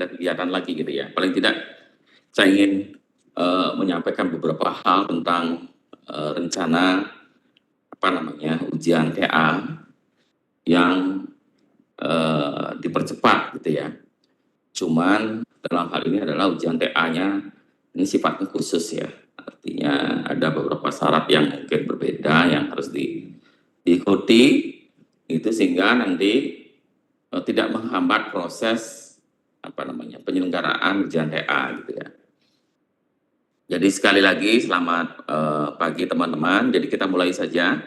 ada kegiatan lagi gitu ya. Paling tidak saya ingin menyampaikan beberapa hal tentang rencana ujian TA yang dipercepat gitu ya. Cuman dalam hal ini adalah ujian TA-nya ini sifatnya khusus ya. Artinya ada beberapa syarat yang mungkin berbeda yang harus diikuti itu sehingga nanti tidak menghambat proses penyelenggaraan ujian TA gitu ya. Jadi sekali lagi selamat pagi teman-teman. Jadi kita mulai saja.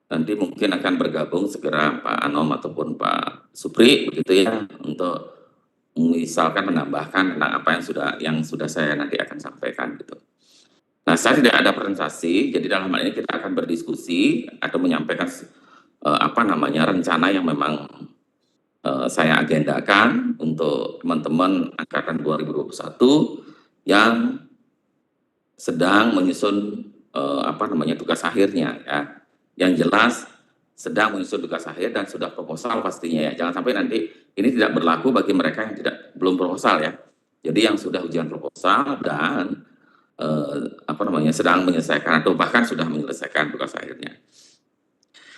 Nanti mungkin akan bergabung segera Pak Anom ataupun Pak Supri begitu ya untuk misalkan menambahkan tentang apa yang sudah saya nanti akan sampaikan gitu. Nah, saya tidak ada presentasi, jadi dalam hal ini kita akan berdiskusi atau menyampaikan rencana yang memang saya agendakan untuk teman-teman angkatan 2021 yang sedang menyusun tugas akhirnya ya. Yang jelas sedang menyusun tugas akhir dan sudah proposal pastinya ya. Jangan sampai nanti ini tidak berlaku bagi mereka yang belum proposal ya. Jadi yang sudah ujian proposal dan sedang menyelesaikan atau bahkan sudah menyelesaikan tugas akhirnya.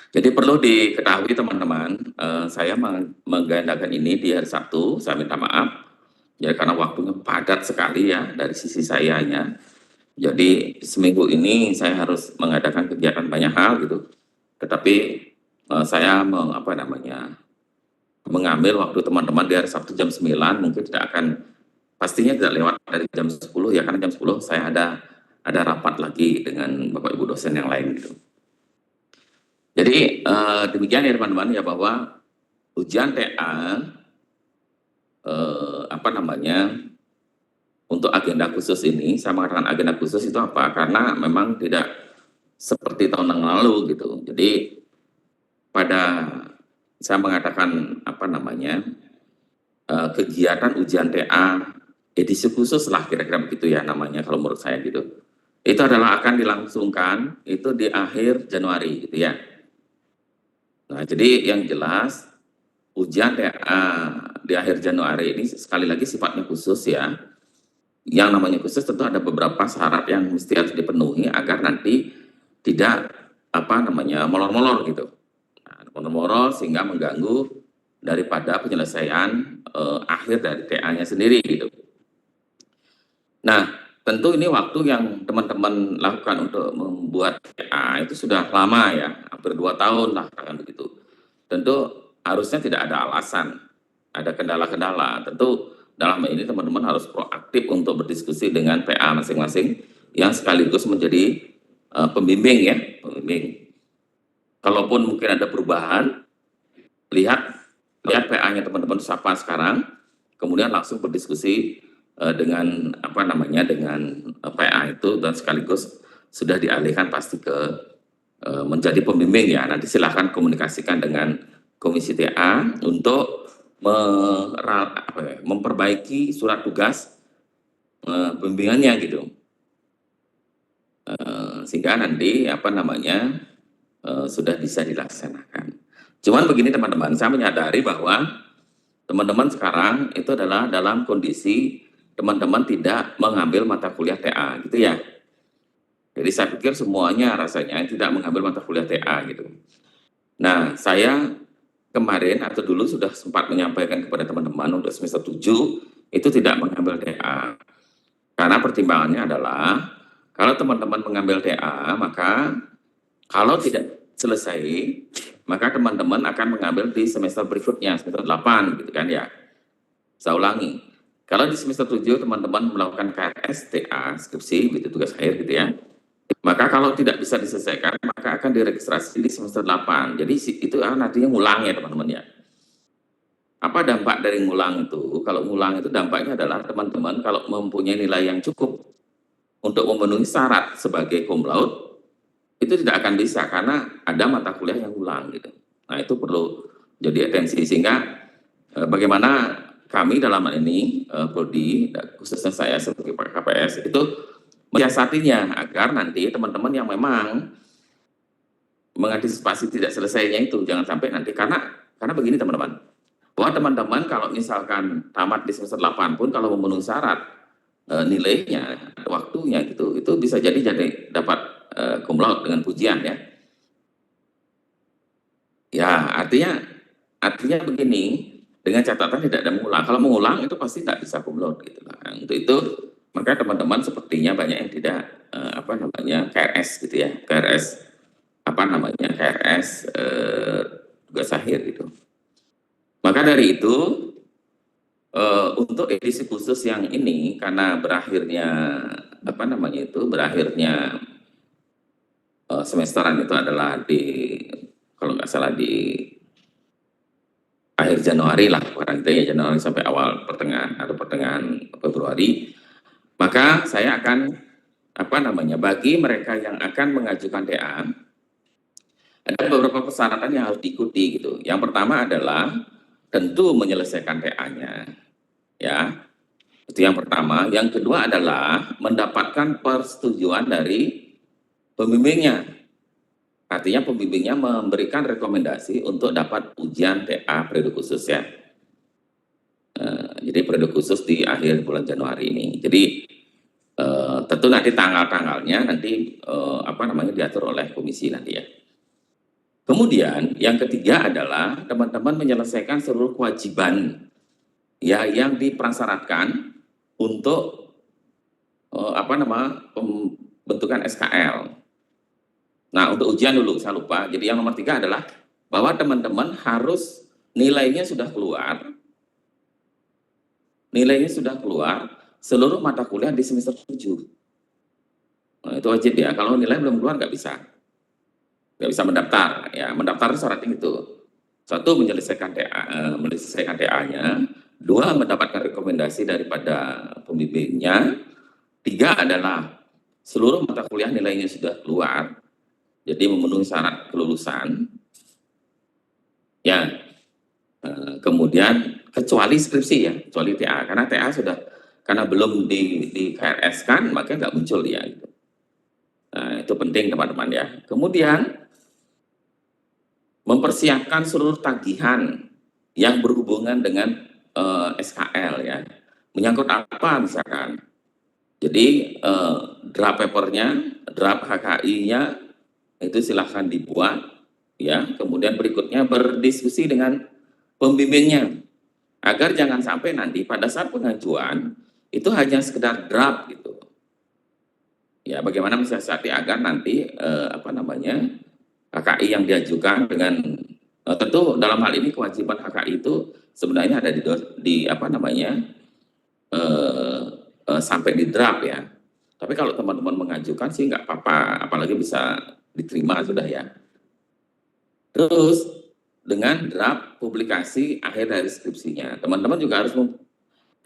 Jadi perlu diketahui teman-teman, saya menggandakan ini di hari Sabtu, saya minta maaf ya karena waktunya padat sekali ya dari sisi sayanya. Jadi seminggu ini saya harus mengadakan kegiatan banyak hal gitu. Tetapi saya mengambil waktu teman-teman di hari Sabtu jam 9 mungkin pastinya tidak lewat dari jam 10 ya karena jam 10 saya ada rapat lagi dengan Bapak Ibu dosen yang lain gitu. Jadi demikian ya teman-teman ya bahwa ujian TA untuk agenda khusus ini, saya mengatakan agenda khusus itu apa? Karena memang tidak seperti tahun yang lalu gitu. Jadi saya mengatakan kegiatan ujian TA edisi khusus lah kira-kira begitu ya namanya kalau menurut saya gitu. Itu adalah akan dilangsungkan itu di akhir Januari gitu ya. Nah jadi yang jelas ujian TA di akhir Januari ini sekali lagi sifatnya khusus ya. Yang namanya khusus tentu ada beberapa syarat yang mesti harus dipenuhi agar nanti tidak molor-molor gitu. Molor-molor sehingga mengganggu daripada penyelesaian akhir dari TA-nya sendiri gitu. Nah, tentu ini waktu yang teman-teman lakukan untuk membuat TA itu sudah lama ya, hampir 2 tahun lah kan begitu. Tentu harusnya tidak ada alasan, ada kendala-kendala. Tentu dalam hal ini teman-teman harus proaktif untuk berdiskusi dengan PA masing-masing yang sekaligus menjadi pembimbing ya, pembimbing. Kalaupun mungkin ada perubahan, lihat PA-nya teman-teman siapa sekarang, kemudian langsung berdiskusi dengan dengan PA itu dan sekaligus sudah dialihkan pasti ke menjadi pembimbing ya. Nanti silahkan komunikasikan dengan Komisi TA untuk memperbaiki surat tugas pembimbingannya gitu, sehingga nanti sudah bisa dilaksanakan. Cuman begini teman-teman, saya menyadari bahwa teman-teman sekarang itu adalah dalam kondisi teman-teman tidak mengambil mata kuliah TA gitu ya. Jadi saya pikir semuanya rasanya tidak mengambil mata kuliah TA gitu. Nah, saya kemarin atau dulu sudah sempat menyampaikan kepada teman-teman untuk semester 7 itu tidak mengambil TA. Karena pertimbangannya adalah kalau teman-teman mengambil TA, maka kalau tidak selesai, maka teman-teman akan mengambil di semester berikutnya, semester 8 gitu kan ya. Saya ulangi. Kalau di semester 7 teman-teman melakukan KRS, TA, skripsi, gitu tugas akhir gitu ya. Maka kalau tidak bisa diselesaikan, maka akan diregistrasi di semester 8. Jadi itu nantinya ngulang ya teman-teman ya. Apa dampak dari ngulang itu? Kalau ngulang itu dampaknya adalah teman-teman kalau mempunyai nilai yang cukup untuk memenuhi syarat sebagai cum laude, itu tidak akan bisa karena ada mata kuliah yang ulang gitu. Nah itu perlu jadi atensi sehingga bagaimana kami dalam hal ini Prodi, khususnya saya sebagai Pak KPS itu menyiasatinya agar nanti teman-teman yang memang mengantisipasi tidak selesainya itu jangan sampai nanti karena begini teman-teman, bahwa teman-teman kalau misalkan tamat di semester 8 pun kalau memenuhi syarat nilainya, waktunya gitu, itu bisa jadi dapat cum laude dengan pujian ya. Ya, artinya begini, dengan catatan tidak ada mengulang. Kalau mengulang itu pasti tidak bisa cum laude gitu lah. Nah, untuk itu maka teman-teman sepertinya banyak yang tidak apa namanya KRS gitu ya, KRS apa namanya KRS tugas akhir gitu. Maka dari itu untuk edisi khusus yang ini karena berakhirnya apa namanya itu berakhirnya semesteran itu adalah di kalau nggak salah di akhir Januari lah, barang itu ya Januari sampai awal pertengahan atau pertengahan Februari, maka saya akan apa namanya bagi mereka yang akan mengajukan TA ada beberapa persyaratan yang harus diikuti gitu. Yang pertama adalah tentu menyelesaikan TA-nya, ya itu yang pertama. Yang kedua adalah mendapatkan persetujuan dari pembimbingnya. Artinya pembimbingnya memberikan rekomendasi untuk dapat ujian TA periode khusus ya. Jadi periode khusus di akhir bulan Januari ini. Jadi tentu nanti tanggal-tanggalnya nanti apa namanya diatur oleh komisi nanti ya. Kemudian yang ketiga adalah teman-teman menyelesaikan seluruh kewajiban ya yang dipersyaratkan untuk apa nama pembentukan SKL. Nah untuk ujian dulu saya lupa. Jadi yang nomor 3 adalah bahwa teman-teman harus nilainya sudah keluar seluruh mata kuliah di semester 7. Nah, itu wajib ya. Kalau nilai belum keluar nggak bisa mendaftar. Ya, mendaftar syaratnya itu. Satu, menyelesaikan TA-nya. Dua, mendapatkan rekomendasi daripada pembimbingnya. Tiga adalah seluruh mata kuliah nilainya sudah keluar. Jadi memenuhi syarat kelulusan. Ya, kemudian kecuali skripsi ya, kecuali TA. Karena TA sudah, karena belum di KRS kan, makanya nggak muncul dia. Gitu. Nah, itu penting teman-teman ya. Kemudian, mempersiapkan seluruh tagihan yang berhubungan dengan SKL ya. Menyangkut apa misalkan. Jadi draft papernya, draft HKI-nya itu silahkan dibuat ya. Kemudian berikutnya berdiskusi dengan pembimbingnya agar jangan sampai nanti pada saat pengajuan itu hanya sekedar draft gitu. Ya, bagaimana mensiasati agar nanti apa namanya HKI yang diajukan dengan tentu dalam hal ini kewajiban HKI itu sebenarnya ada di apa namanya sampai di draft ya. Tapi kalau teman-teman mengajukan sih nggak apa-apa, apalagi bisa diterima sudah ya. Terus dengan draft publikasi akhir dari skripsinya, teman-teman juga harus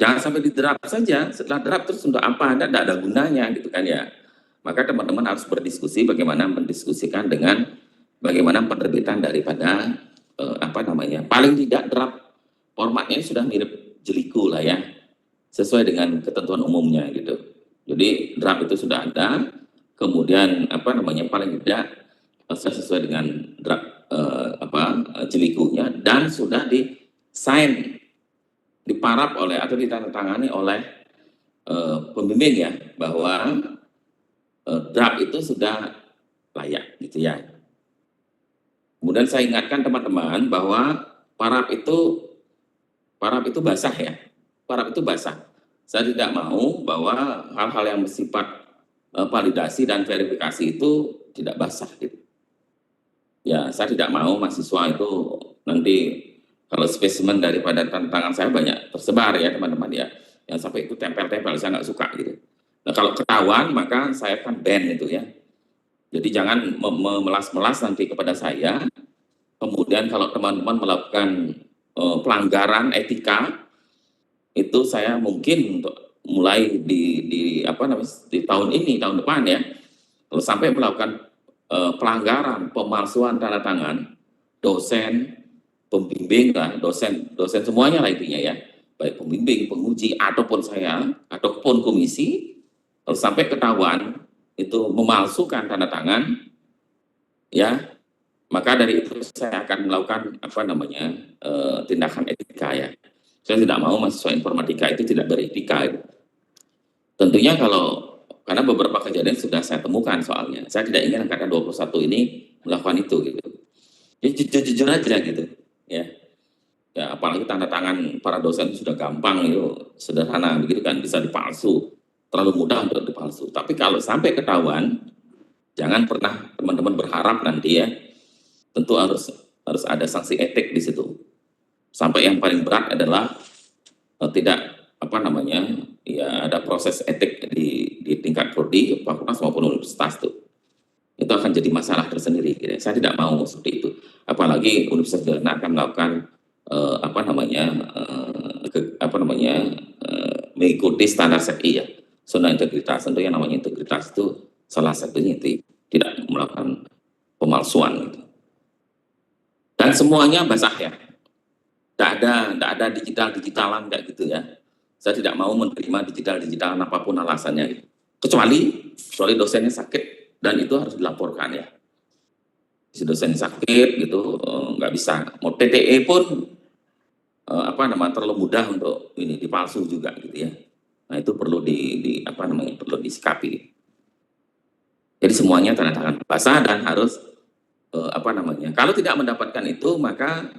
jangan sampai di draft saja. Setelah draft terus untuk apa? Tidak ada gunanya gitu kan ya. Maka teman-teman harus berdiskusi bagaimana mendiskusikan dengan bagaimana penerbitan daripada apa namanya paling tidak draft formatnya sudah mirip jeliku lah ya, sesuai dengan ketentuan umumnya gitu. Jadi draft itu sudah ada, kemudian apa namanya paling tidak sesuai dengan draft jelikunya dan sudah di-sign, diparap oleh atau ditandatangani oleh pembimbing ya bahwa draft itu sudah layak gitu ya. Kemudian saya ingatkan teman-teman bahwa paraf itu basah ya. Paraf itu basah. Saya tidak mau bahwa hal-hal yang bersifat validasi dan verifikasi itu tidak basah gitu. Ya, saya tidak mau mahasiswa itu nanti kalau spesimen daripada tantangan saya banyak tersebar ya teman-teman ya. Yang sampai itu tempel-tempel, saya nggak suka gitu. Nah kalau ketahuan maka saya akan ban itu ya. Jadi jangan memelas-melas nanti kepada saya. Kemudian kalau teman-teman melakukan pelanggaran etika, itu saya mungkin untuk mulai di apa namanya di tahun ini, tahun depan ya, kalau sampai melakukan pelanggaran pemalsuan tanda tangan dosen, pembimbing lah, dosen semuanya lah intinya ya, baik pembimbing, penguji ataupun saya ataupun komisi, kalau sampai ketahuan itu memalsukan tanda tangan, ya Maka dari itu saya akan melakukan tindakan etika ya. Saya tidak mau mahasiswa informatika itu tidak beretika. Tentunya karena beberapa kejadian sudah saya temukan soalnya. Saya tidak ingin angkatan 21 ini melakukan itu gitu. Ya jujur aja gitu. Ya. Ya apalagi tanda tangan para dosen itu sudah gampang itu, sederhana begitu kan, bisa dipalsu. Terlalu mudah untuk dipalsu. Tapi kalau sampai ketahuan, jangan pernah teman-teman berharap nanti ya, tentu harus ada sanksi etik di situ. Sampai yang paling berat adalah tidak ya ada proses etik di tingkat prodi, fakultas maupun universitas tuh. Itu akan jadi masalah tersendiri. Gitu. Saya tidak mau seperti itu. Apalagi universitas akan melakukan mengikuti standar SEI ya, zona integritas. Tentu yang namanya integritas itu salah satunya itu tidak melakukan pemalsuan gitu. Dan semuanya basah ya, tidak ada digitalan kayak gitu ya. Saya tidak mau menerima digitalan apapun alasannya gitu. kecuali dosennya sakit dan itu harus dilaporkan ya. Si dosen sakit gitu nggak bisa. Mau TTE pun terlalu mudah untuk ini dipalsu juga gitu ya. Nah itu perlu perlu disikapi. Jadi semuanya tanda tangan basah dan harus kalau tidak mendapatkan itu maka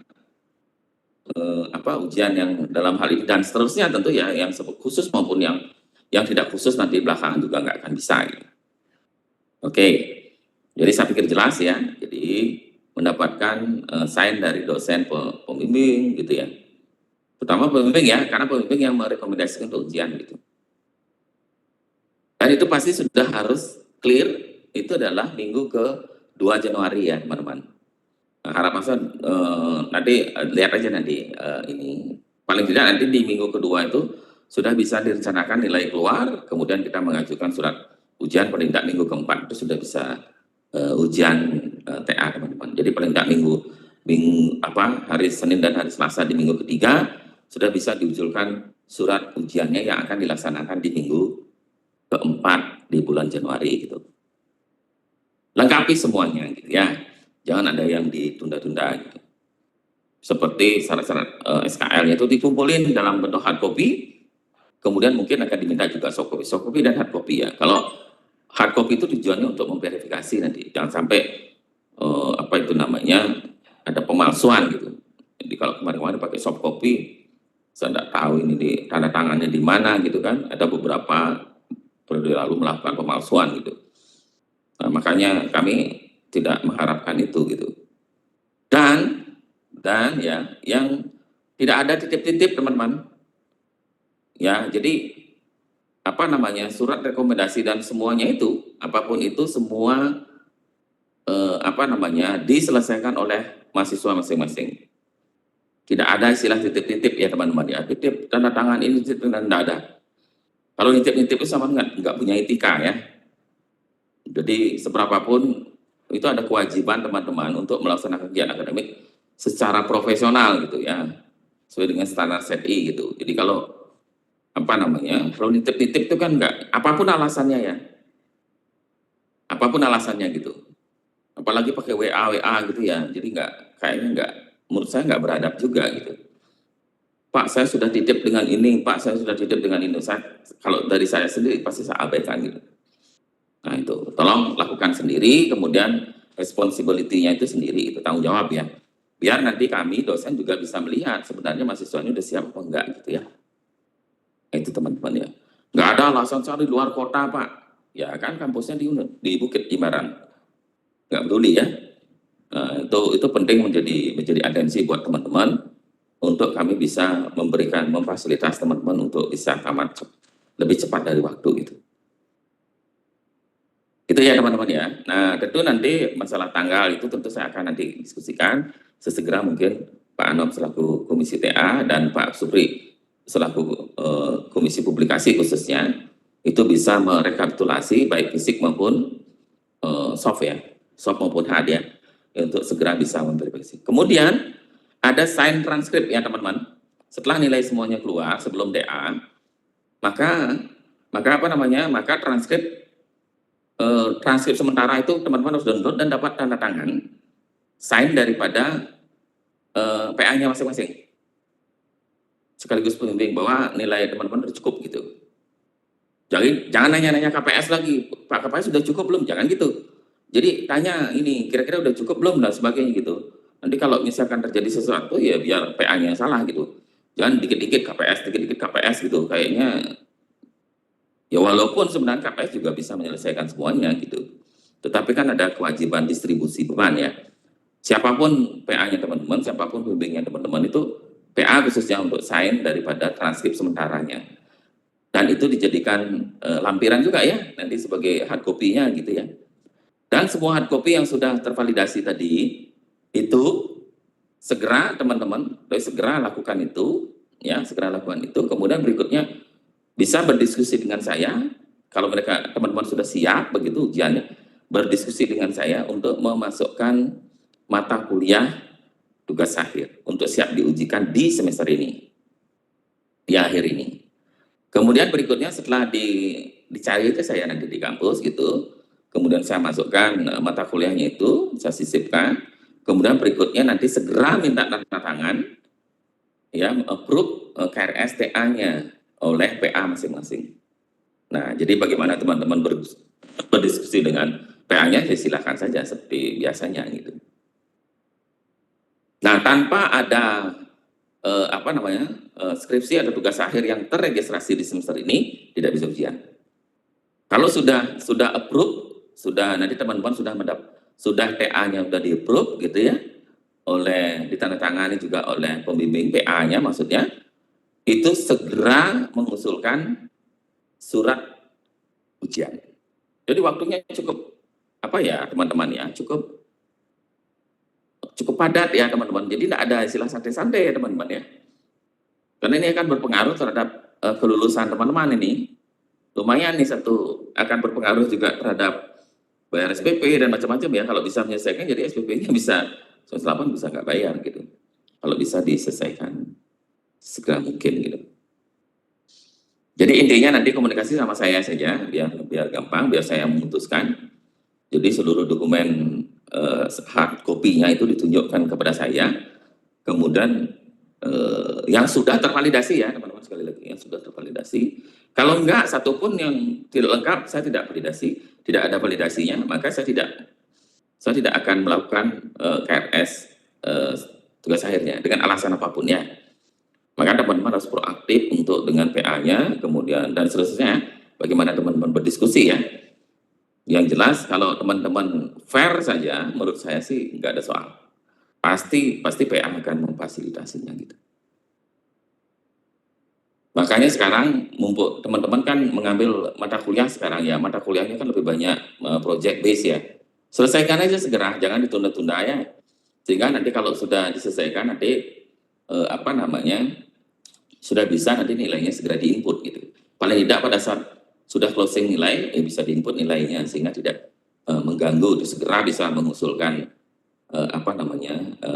ujian yang dalam hal ini dan seterusnya tentu ya yang khusus maupun yang tidak khusus nanti belakangan juga nggak akan bisa. Gitu. Oke, jadi saya pikir jelas ya. Jadi mendapatkan sign dari dosen pembimbing gitu ya. Pertama pembimbing ya, karena pembimbing yang merekomendasikan untuk ujian gitu. Dan itu pasti sudah harus clear, itu adalah minggu ke 2 Januari ya teman-teman. Nah, harapan saya nanti lihat aja nanti ini. Paling tidak nanti di minggu kedua itu sudah bisa direncanakan nilai keluar, kemudian kita mengajukan surat ujian paling tidak minggu keempat itu sudah bisa ujian TA teman-teman. Jadi paling tidak hari Senin dan hari Selasa di minggu ketiga sudah bisa diusulkan surat ujiannya yang akan dilaksanakan di minggu keempat di bulan Januari gitu. Lengkapi semuanya gitu ya. Jangan ada yang ditunda-tunda gitu. Seperti syarat-syarat SKL-nya itu dikumpulin dalam bentuk hard copy, kemudian mungkin akan diminta juga soft copy dan hard copy ya. Kalau hard copy itu tujuannya untuk memverifikasi nanti, jangan sampai ada pemalsuan gitu. Jadi kalau kemarin-kemarin pakai soft copy, saya tidak tahu ini tanda tangannya di mana gitu kan. Ada beberapa periode lalu melakukan pemalsuan gitu. Nah, makanya kami tidak mengharapkan itu gitu. Dan ya yang tidak ada titip-titip teman-teman. Ya, jadi surat rekomendasi dan semuanya itu apapun itu semua diselesaikan oleh mahasiswa masing-masing. Tidak ada istilah titip-titip ya teman-teman ya. Titip tanda tangan ini titip dan tidak ada. Kalau nitip-nitip itu sama nggak punya etika ya. Jadi seberapapun itu ada kewajiban teman-teman untuk melaksanakan kegiatan akademik secara profesional gitu ya, sesuai dengan standar SEI gitu. Jadi kalau kalau nitip-nitip itu kan enggak, apapun alasannya gitu. Apalagi pakai WA gitu ya, jadi menurut saya enggak beradab juga gitu. Pak, saya sudah titip dengan ini, Pak, saya sudah titip dengan ini. Kalau dari saya sendiri pasti saya abaikan gitu. Nah itu, tolong lakukan sendiri, kemudian responsibility-nya itu sendiri, itu tanggung jawab ya. Biar nanti kami dosen juga bisa melihat sebenarnya mahasiswanya udah siap apa enggak gitu ya. Itu teman-teman ya. Enggak ada alasan saya di luar kota Pak. Ya kan kampusnya di Bukit Imaran. Enggak peduli ya. Nah, itu penting menjadi atensi buat teman-teman untuk kami bisa memfasilitasi teman-teman untuk bisa tamat lebih cepat dari waktu gitu. Itu ya teman-teman ya. Nah tentu nanti masalah tanggal itu tentu saya akan nanti diskusikan sesegera mungkin Pak Anom selaku Komisi TA dan Pak Supri selaku Komisi Publikasi khususnya itu bisa merekapitulasi baik fisik maupun soft maupun hard ya untuk segera bisa memverifikasi. Kemudian ada sign transkrip ya teman-teman. Setelah nilai semuanya keluar sebelum DA, maka transkrip sementara itu teman-teman harus download dan dapat tanda tangan sign daripada PA-nya masing-masing. Sekaligus pembimbing bahwa nilai teman-teman udah cukup gitu. Jangan nanya-nanya KPS lagi, Pak KPS sudah cukup belum? Jangan gitu. Jadi tanya ini, kira-kira udah cukup belum dan sebagainya gitu. Nanti kalau misalkan terjadi sesuatu ya biar PA-nya salah gitu. Jangan dikit-dikit KPS gitu. Kayaknya ya walaupun sebenarnya KPS juga bisa menyelesaikan semuanya gitu. Tetapi kan ada kewajiban distribusi beban ya. Siapapun PA-nya teman-teman, siapapun pembimbingnya teman-teman itu PA khususnya untuk sign daripada transkrip sementaranya. Dan itu dijadikan lampiran juga ya, nanti sebagai hard copy-nya gitu ya. Dan semua hard copy yang sudah tervalidasi tadi, itu segera teman-teman, segera lakukan itu, ya segera lakukan itu. Kemudian berikutnya bisa berdiskusi dengan saya, kalau mereka teman-teman sudah siap begitu ujiannya, berdiskusi dengan saya untuk memasukkan mata kuliah tugas akhir untuk siap diujikan di semester ini, di akhir ini. Kemudian berikutnya setelah dicari itu saya nanti di kampus gitu, kemudian saya masukkan mata kuliahnya itu, saya sisipkan, kemudian berikutnya nanti segera minta tanda tangan, ya, approve KRS TA-nya oleh PA masing-masing. Nah, jadi bagaimana teman-teman berdiskusi dengan PA-nya, ya silakan saja seperti biasanya gitu. Nah, tanpa ada skripsi atau tugas akhir yang terregistrasi di semester ini tidak bisa ujian. Kalau sudah approve, sudah nanti teman-teman sudah TA-nya sudah di-approve gitu ya, oleh ditandatangani juga oleh pembimbing PA-nya maksudnya, itu segera mengusulkan surat ujian. Jadi waktunya cukup teman-teman ya, cukup padat ya teman-teman. Jadi tidak ada istilah santai-santai ya teman-teman ya. Karena ini akan berpengaruh terhadap kelulusan teman-teman ini. Lumayan nih akan berpengaruh juga terhadap bayar SPP dan macam-macam ya. Kalau bisa menyelesaikan jadi SPP-nya bisa semester 8 bisa nggak bayar gitu. Kalau bisa diselesaikan segera mungkin gitu. Jadi intinya nanti komunikasi sama saya saja biar gampang, biar saya memutuskan. Jadi seluruh dokumen hard copy-nya itu ditunjukkan kepada saya. Kemudian yang sudah tervalidasi ya teman-teman, sekali lagi yang sudah tervalidasi. Kalau enggak satupun yang tidak lengkap, saya tidak validasi, tidak ada validasinya, maka saya tidak akan melakukan KRS tugas akhirnya dengan alasan apapun ya. Maka teman-teman harus proaktif untuk dengan PA-nya, kemudian dan seterusnya. Bagaimana teman-teman berdiskusi ya. Yang jelas kalau teman-teman fair saja, menurut saya sih nggak ada soal. Pasti PA akan memfasilitasinya gitu. Makanya sekarang mumpuk teman-teman kan mengambil mata kuliah sekarang ya, mata kuliahnya kan lebih banyak project base ya. Selesaikan aja segera, jangan ditunda-tunda ya. Sehingga nanti kalau sudah diselesaikan nanti sudah bisa nanti nilainya segera diinput gitu. Paling tidak pada saat sudah closing nilai bisa diinput nilainya sehingga tidak mengganggu, segera bisa mengusulkan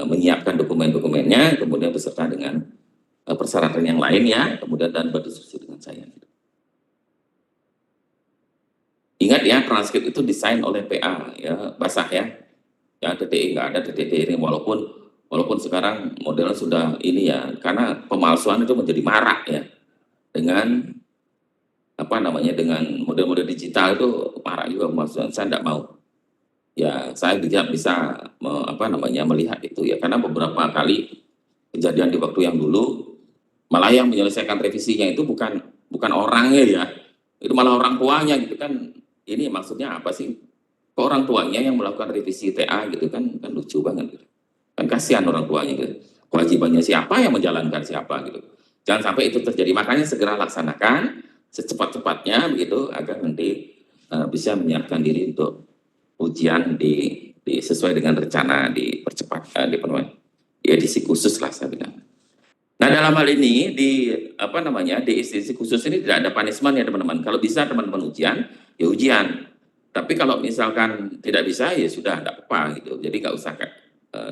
menyiapkan dokumen-dokumennya, kemudian beserta dengan persyaratan yang lain ya, kemudian dan berdiskusi dengan saya. Ingat ya, transkrip itu desain oleh PA ya, basah ya. Ya TTI nggak ada TTI ini walaupun sekarang modelnya sudah ini ya, karena pemalsuan itu menjadi marak ya dengan dengan model-model digital itu marak juga pemalsuan. Saya tidak mau ya, saya tidak bisa melihat itu ya, karena beberapa kali kejadian di waktu yang dulu malah yang menyelesaikan revisinya itu bukan orangnya ya, itu malah orang tuanya gitu kan. Ini maksudnya apa sih, kok orang tuanya yang melakukan revisi TA gitu kan lucu banget gitu. Kan kasihan orang tuanya gitu, kewajibannya siapa yang menjalankan siapa gitu. Jangan sampai itu terjadi, makanya segera laksanakan secepat-cepatnya begitu agar nanti bisa menyiapkan diri untuk ujian sesuai dengan rencana, dipercepat di edisi khusus lah saya bilang. Nah dalam hal ini di edisi khusus ini tidak ada punishment ya teman-teman. Kalau bisa teman-teman ujian ya ujian, tapi kalau misalkan tidak bisa ya sudah tidak apa gitu, jadi nggak usah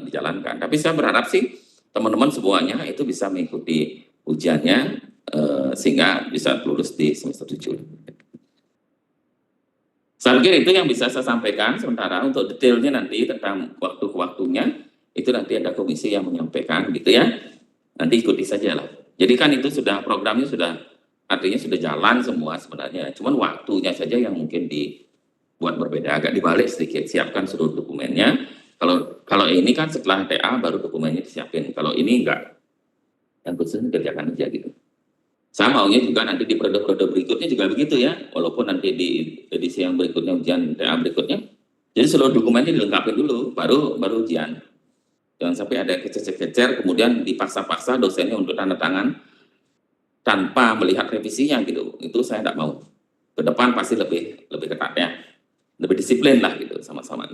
dijalankan. Tapi saya berharap sih teman-teman semuanya itu bisa mengikuti ujiannya sehingga bisa lulus di semester 7. Saya pikir itu yang bisa saya sampaikan sementara. Untuk detailnya nanti tentang waktu ke waktunya, itu nanti ada komisi yang menyampaikan gitu ya. Nanti ikuti saja lah. Jadi kan itu sudah programnya sudah, artinya sudah jalan semua sebenarnya. Cuman waktunya saja yang mungkin dibuat berbeda, agak dibalik sedikit. Siapkan seluruh dokumennya. Kalau ini kan setelah TA baru dokumennya disiapin. Kalau ini enggak, yang khususnya kerjakan aja gitu. Saya maunya juga nanti di periode-periode berikutnya juga begitu ya, walaupun nanti di edisi yang berikutnya, ujian TA berikutnya, jadi seluruh dokumennya dilengkapi dulu, baru ujian. Jangan sampai ada kecer-kecer, kemudian dipaksa-paksa dosennya untuk tanda tangan tanpa melihat revisinya gitu. Itu saya tidak mau. Ke depan pasti lebih ketat ya, lebih disiplin lah gitu sama-sama.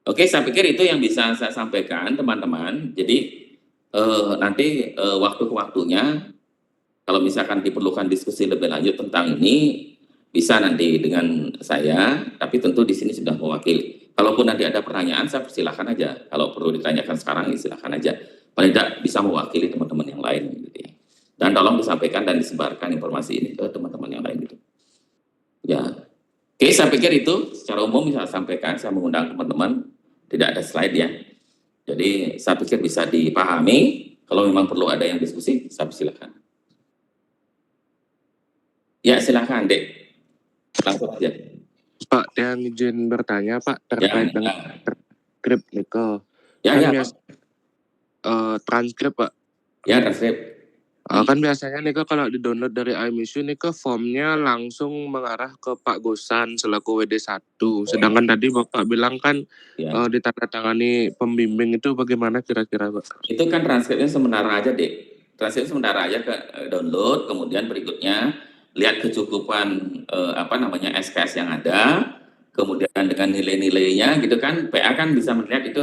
Oke, saya pikir itu yang bisa saya sampaikan teman-teman. Jadi nanti waktu ke waktunya, kalau misalkan diperlukan diskusi lebih lanjut tentang ini, bisa nanti dengan saya, tapi tentu di sini sudah mewakili. Kalaupun nanti ada pertanyaan, saya persilahkan aja. Kalau perlu ditanyakan sekarang, ya silahkan aja. Paling tidak bisa mewakili teman-teman yang lain. Gitu ya. Dan tolong disampaikan dan disebarkan informasi ini ke teman-teman yang lain. Gitu. Ya, oke, saya pikir itu secara umum bisa sampaikan. Saya mengundang teman-teman, tidak ada slide ya. Jadi saya pikir bisa dipahami. Kalau memang perlu ada yang diskusi, saya persilahkan. Ya, silahkan, Dek. Langsung aja. Pak, yang izin bertanya, Pak, terkait dengan transkrip Niko. Ya, kan ya, transkrip, Pak. Ya, transkrip. Kan biasanya Niko kalau di-download dari iMisu, Niko formnya langsung mengarah ke Pak Gosan selaku WD1. Sedangkan tadi Bapak bilang kan ditandatangani pembimbing, itu bagaimana kira-kira, Pak? Itu kan transkripnya sementara aja, Dek. Transkrip sementara aja ke download, kemudian berikutnya lihat kecukupan SKS yang ada, kemudian dengan nilai-nilainya gitu kan, PA kan bisa melihat itu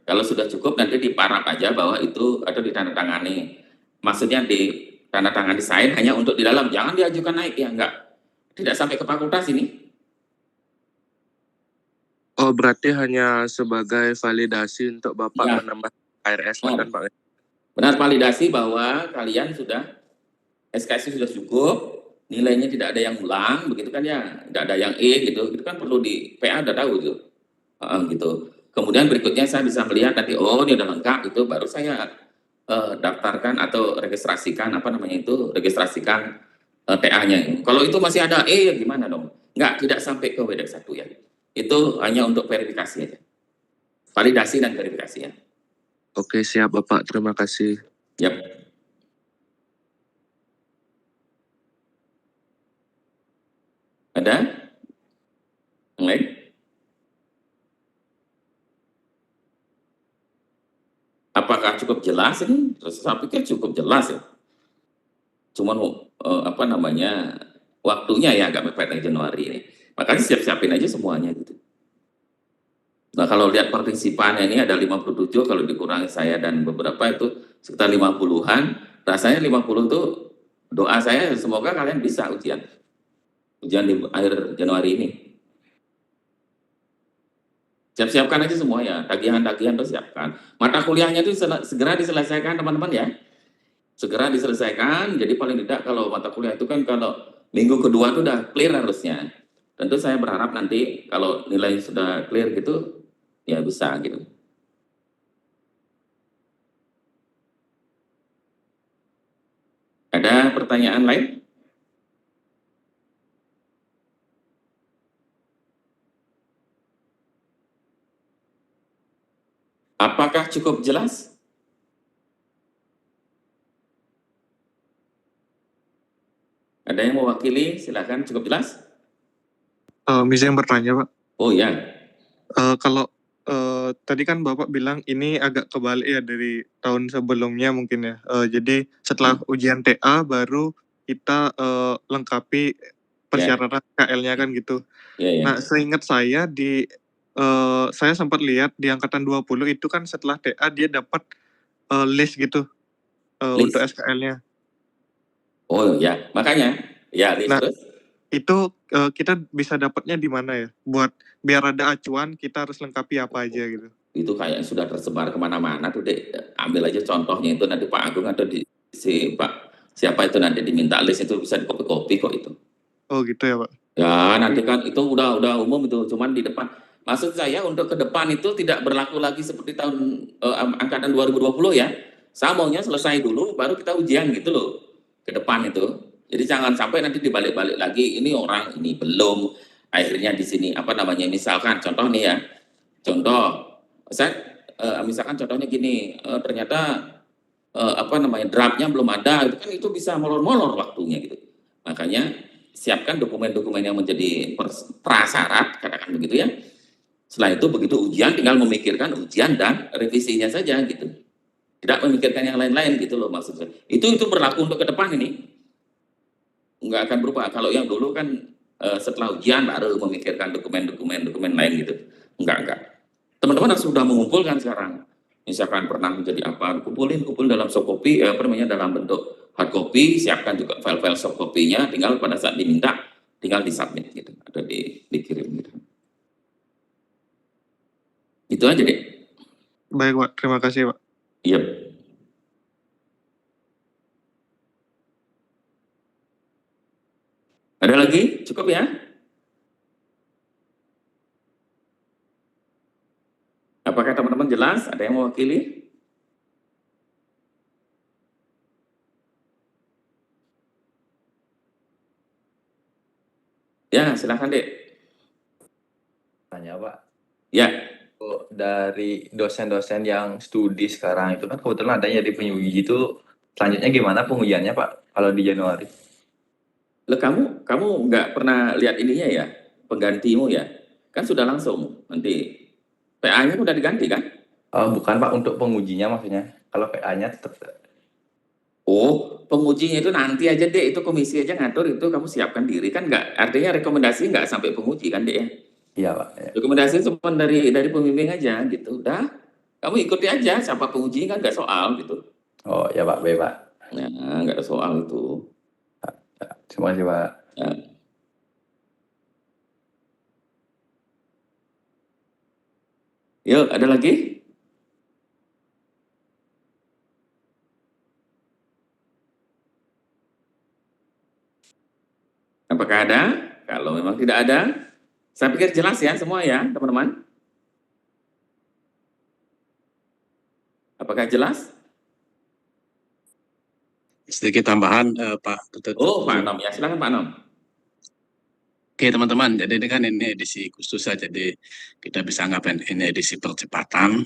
kalau sudah cukup nanti diparap aja bahwa itu atau ditandatangani. Maksudnya ditandatangani sign hanya untuk di dalam, jangan diajukan naik ya, enggak. Tidak sampai ke fakultas ini. Oh, berarti hanya sebagai validasi untuk Bapak ya, menambah ARS kan, Pak? Benar, validasi bahwa kalian sudah SKS sudah cukup, nilainya tidak ada yang ulang, begitu kan ya, tidak ada yang E gitu, itu kan perlu di PA udah tahu gitu. Gitu. Kemudian berikutnya saya bisa melihat nanti, oh ini udah lengkap, itu baru saya daftarkan atau registrasikan registrasikan TA-nya. Kalau itu masih ada E, ya gimana dong? Enggak, tidak sampai ke WD1 ya. Itu hanya untuk verifikasi aja. Validasi dan verifikasi ya. Oke, siap Bapak. Terima kasih. Yap. Ada? Yang lain? Apakah cukup jelas ini? Saya pikir cukup jelas ya. Cuman waktunya ya agak mepet dari Januari ini. Makanya siap-siapin aja semuanya gitu. Nah kalau lihat partisipannya ini ada 57, kalau dikurangi saya dan beberapa itu sekitar 50-an. Rasanya 50 itu doa saya semoga kalian bisa ujian di akhir Januari ini. Siap-siapkan aja semua ya, tagihan-tagihan tuh siapkan. Mata kuliahnya itu segera diselesaikan teman-teman ya. Segera diselesaikan, jadi paling tidak kalau mata kuliah itu kan kalau minggu kedua itu udah clear harusnya. Tentu saya berharap nanti kalau nilai sudah clear gitu, ya bisa gitu. Ada pertanyaan lain? Apakah cukup jelas? Ada yang mewakili? Silakan, cukup jelas? Bisa yang bertanya, Pak? Oh ya. Kalau tadi kan Bapak bilang ini agak kebalik ya dari tahun sebelumnya mungkin ya. Jadi setelah ujian TA baru kita lengkapi persyaratan KL-nya kan gitu. Nah, seingat saya saya sempat lihat di angkatan 20 itu kan setelah TA dia dapat list gitu untuk SKL-nya. Oh ya, makanya ya list. Nah, itu kita bisa dapatnya di mana ya? Buat biar ada acuan kita harus lengkapi apa aja gitu. Itu kayak sudah tersebar kemana-mana tuh, Dek. Ambil aja contohnya itu nanti Pak Agung atau si Pak siapa itu nanti diminta list itu bisa dikopi-kopi kok itu. Oh gitu ya, Pak. Ya, nanti kan itu udah umum itu, cuman di depan. Maksud saya untuk ke depan itu tidak berlaku lagi seperti tahun angkatan 2020 ya. Saya maunya selesai dulu baru kita ujian gitu loh. Ke depan itu. Jadi jangan sampai nanti dibalik-balik lagi ini orang ini belum akhirnya di sini apa namanya misalkan contoh nih ya. Contoh saya misalkan contohnya gini, ternyata apa namanya draftnya belum ada itu kan itu bisa molor-molor waktunya gitu. Makanya siapkan dokumen-dokumen yang menjadi prasyarat katakan begitu ya. Setelah itu begitu ujian tinggal memikirkan ujian dan revisinya saja gitu. Tidak memikirkan yang lain-lain gitu loh maksudnya. Itu berlaku untuk ke depan ini. Nggak akan berubah. Kalau yang dulu kan setelah ujian baru memikirkan dokumen lain gitu. Enggak. Teman-teman harus sudah mengumpulkan sekarang. Misalkan pernah menjadi apa, kumpul dalam soft copy, apa namanya dalam bentuk hard copy, siapkan juga file-file soft copy-nya, tinggal pada saat diminta, tinggal disubmit gitu, atau dikirim gitu. Itu aja deh. Baik Pak, terima kasih Pak. Iya. Ada lagi? Cukup ya? Apakah teman-teman jelas? Ada yang mewakili? Ya, silahkan dek. Tanya Pak, Ya, dari dosen-dosen yang studi sekarang itu kan kebetulan adanya di penguji itu selanjutnya gimana pengujiannya Pak kalau di Januari? lo kamu nggak pernah lihat ininya ya, penggantimu ya? Kan sudah langsung nanti. PA-nya udah diganti kan? Bukan Pak, untuk pengujinya maksudnya. Kalau PA-nya tetap. Oh, pengujinya itu nanti aja deh, itu komisi aja ngatur itu kamu siapkan diri kan nggak? Artinya rekomendasi nggak sampai penguji kan deh ya? Iya Pak. Ya. Rekomendasi cuma dari pembimbing aja gitu. Udah, kamu ikuti aja siapa penguji kan nggak soal gitu. Oh ya Pak, baik Pak. Nah, nggak ada soal itu. Ya, terima kasih Pak. Ya. Yuk, ada lagi? Apakah ada? Kalau memang tidak ada, saya pikir jelas ya semua ya, teman-teman. Apakah jelas? Sedikit tambahan Pak Ketut. Oh, Pak Anom ya, silakan Pak Anom. Oke teman-teman, jadi ini kan ini edisi khusus saja, jadi kita bisa anggap ini edisi percepatan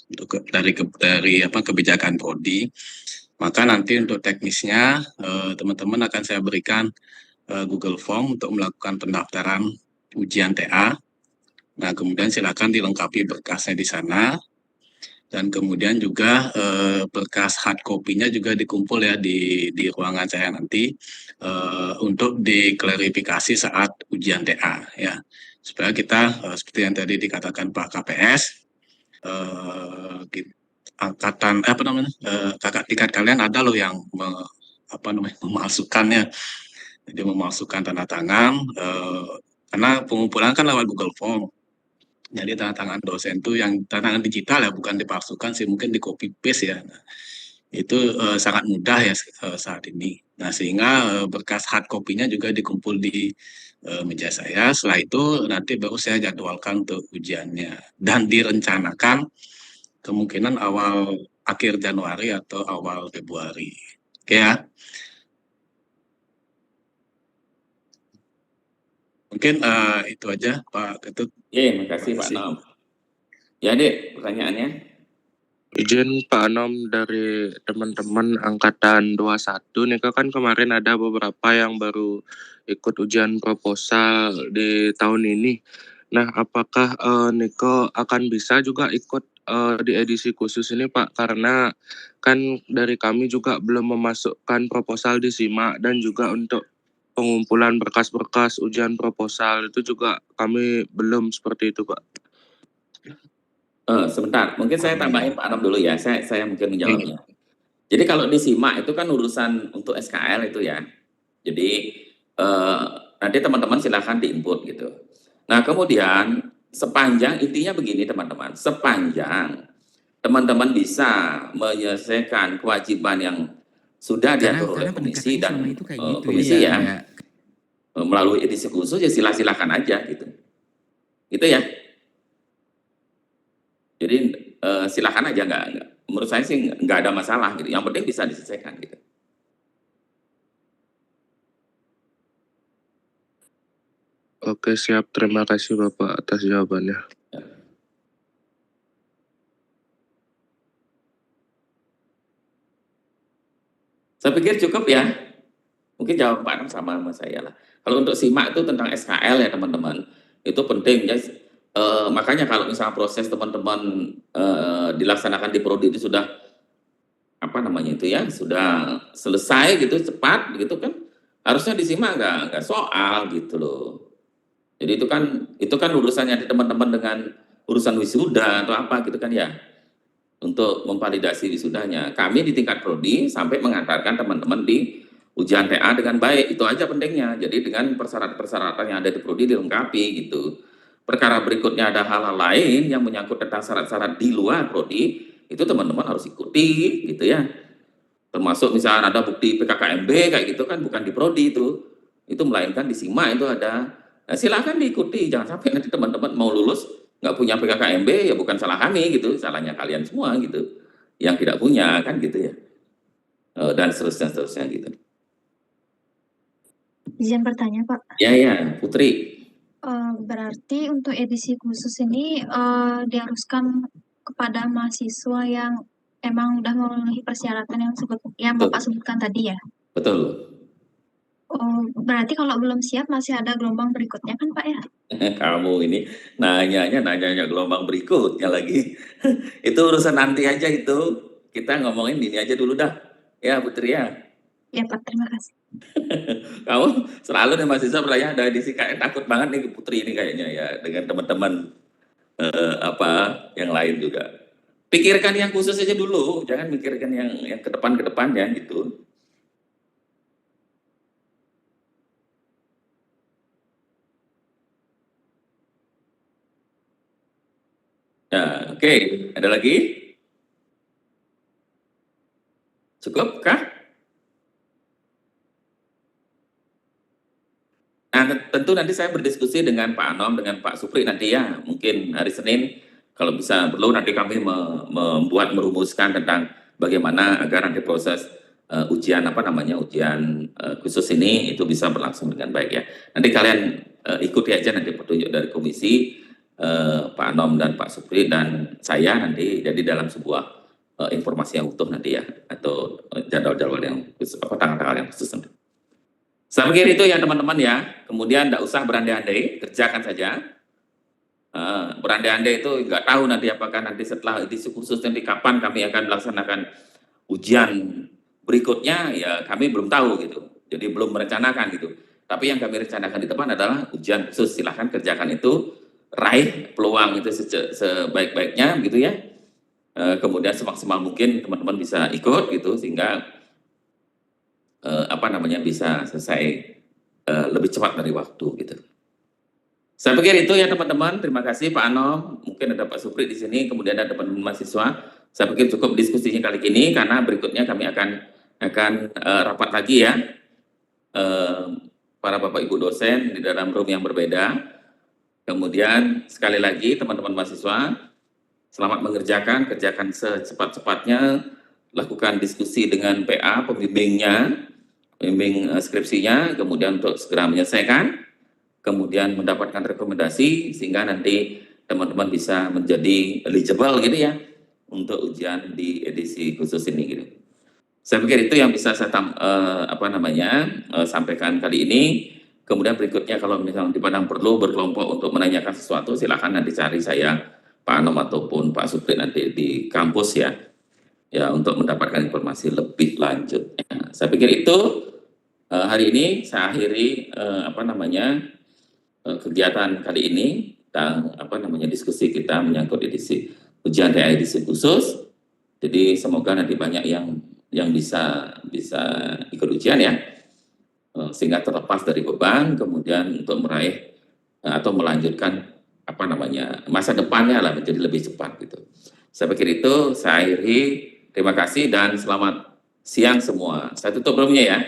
untuk dari apa kebijakan prodi. Maka nanti untuk teknisnya teman-teman akan saya berikan Google Form untuk melakukan pendaftaran ujian TA. Nah kemudian silakan dilengkapi berkasnya di sana. Dan kemudian juga berkas hard copy-nya juga dikumpul ya di ruangan saya nanti untuk diklarifikasi saat ujian TA ya, supaya kita seperti yang tadi dikatakan Pak KPS, angkatan apa namanya kakak tingkat kalian ada loh yang memalsukannya, jadi memalsukan tanda tangan karena pengumpulan kan lewat Google Form. Jadi tanda tangan dosen itu yang tanda tangan digital ya, bukan dipalsukan sih, mungkin di copy paste ya. Nah, itu sangat mudah ya saat ini. Nah sehingga berkas hard copy-nya juga dikumpul di meja saya. Setelah itu nanti baru saya jadwalkan untuk ujiannya dan direncanakan kemungkinan akhir Januari atau awal Februari. Oke ya. Mungkin itu aja Pak Ketut. Iya, makasih Pak Anom. Ya dek, pertanyaannya. Izin Pak Anom, dari teman-teman angkatan 21 nih kan kemarin ada beberapa yang baru ikut ujian proposal di tahun ini. Nah, apakah Niko akan bisa juga ikut di edisi khusus ini Pak? Karena kan dari kami juga belum memasukkan proposal di SIMA, dan juga untuk pengumpulan berkas-berkas ujian proposal itu juga kami belum seperti itu Pak. Sebentar, mungkin saya tambahin Pak Anom dulu ya, saya mungkin menjawabnya. Jadi kalau di SIMA itu kan urusan untuk SKL itu ya. Jadi nanti teman-teman silahkan diinput gitu. Nah kemudian sepanjang intinya begini teman-teman, sepanjang teman-teman bisa menyelesaikan kewajiban yang sudah diatur oleh komisi dan itu kayak gitu komisi ya. melalui edisi khusus ya silakan aja gitu. Gitu ya. Jadi silakan aja, nggak menurut saya sih nggak ada masalah gitu. Yang penting bisa diselesaikan gitu. Oke, siap. Terima kasih Bapak atas jawabannya. Saya pikir cukup ya. Mungkin jawab Pak Anam sama saya lah. Kalau untuk simak itu tentang SKL ya teman-teman, itu penting ya. Makanya kalau misalnya proses teman-teman dilaksanakan di prodi itu sudah apa namanya itu ya, sudah selesai gitu cepat gitu kan, harusnya disimak nggak soal gitu loh. Jadi itu kan urusannya di teman-teman dengan urusan wisuda atau apa gitu kan ya, untuk memvalidasi wisudanya. Kami di tingkat prodi sampai mengantarkan teman-teman di ujian TA dengan baik, itu aja pentingnya. Jadi dengan persyaratan-persyaratan yang ada di prodi dilengkapi gitu. Perkara berikutnya ada hal-hal lain yang menyangkut tentang syarat-syarat di luar prodi, itu teman-teman harus ikuti gitu ya. Termasuk misalnya ada bukti PKKMB kayak gitu kan bukan di prodi itu melainkan di SIMA itu ada. Nah, silakan diikuti, jangan sampai nanti teman-teman mau lulus nggak punya PKKMB ya bukan salah kami gitu, salahnya kalian semua gitu yang tidak punya kan gitu ya. Dan seterusnya gitu. Izin bertanya Pak. Ya Putri. Berarti untuk edisi khusus ini diharuskan kepada mahasiswa yang emang udah memenuhi persyaratan yang Bapak sebutkan tadi ya? Betul. Oh, berarti kalau belum siap masih ada gelombang berikutnya kan Pak ya? Kamu ini nanya gelombang berikutnya lagi. Itu urusan nanti aja itu. Kita ngomongin ini aja dulu dah. Ya Putri ya. Ya Pak, terima kasih. Kamu selalu nih mahasiswa bertanya ada edisi kayak takut banget nih Putri ini kayaknya ya dengan teman-teman apa yang lain juga. Pikirkan yang khusus aja dulu, jangan mikirkan yang ke depan ya gitu. Ya, oke. Ada lagi? Cukup kah? Nah, tentu nanti saya berdiskusi dengan Pak Anom, dengan Pak Supri nanti ya, mungkin hari Senin, kalau bisa perlu nanti kami merumuskan tentang bagaimana agar nanti proses ujian khusus ini itu bisa berlangsung dengan baik ya. Nanti kalian ikuti aja nanti petunjuk dari komisi Pak Anom dan Pak Supri dan saya nanti jadi dalam sebuah informasi yang utuh nanti ya, atau jadwal-jadwal yang khusus, tanggal-tanggal yang khusus nanti. Saya pikir itu ya teman-teman ya. Kemudian tidak usah berandai-andai, kerjakan saja. Berandai-andai itu nggak tahu nanti apakah nanti setelah edisi khusus nanti kapan kami akan melaksanakan ujian berikutnya ya kami belum tahu gitu. Jadi belum merencanakan gitu. Tapi yang kami rencanakan di depan adalah ujian khusus. Silahkan kerjakan itu, raih peluang itu sebaik-baiknya gitu ya. Kemudian semaksimal mungkin teman-teman bisa ikut gitu sehingga bisa selesai lebih cepat dari waktu gitu. Saya pikir itu ya teman-teman. Terima kasih Pak Anom, mungkin ada Pak Supri di sini, kemudian ada teman-teman mahasiswa. Saya pikir cukup diskusinya kali ini karena berikutnya kami akan rapat lagi ya. Para Bapak Ibu dosen di dalam room yang berbeda. Kemudian sekali lagi teman-teman mahasiswa, selamat kerjakan secepat-cepatnya, lakukan diskusi dengan PA pembimbing skripsinya, kemudian untuk segera menyelesaikan, kemudian mendapatkan rekomendasi sehingga nanti teman-teman bisa menjadi eligible gitu ya untuk ujian di edisi khusus ini gitu. Saya pikir itu yang bisa saya sampaikan kali ini. Kemudian berikutnya kalau misalnya dipandang perlu berkelompok untuk menanyakan sesuatu, silakan nanti cari saya, Pak Anom ataupun Pak Supri nanti di kampus ya untuk mendapatkan informasi lebih lanjut. Saya pikir itu hari ini saya akhiri kegiatan kali ini tentang diskusi kita menyangkut edisi ujian TA edisi khusus. Jadi semoga nanti banyak yang bisa ikut ujian ya, sehingga terlepas dari beban, kemudian untuk meraih atau melanjutkan masa depannya lah menjadi lebih cepat gitu. Saya pikir itu saya akhiri. Terima kasih dan selamat siang semua. Saya tutup roomnya ya.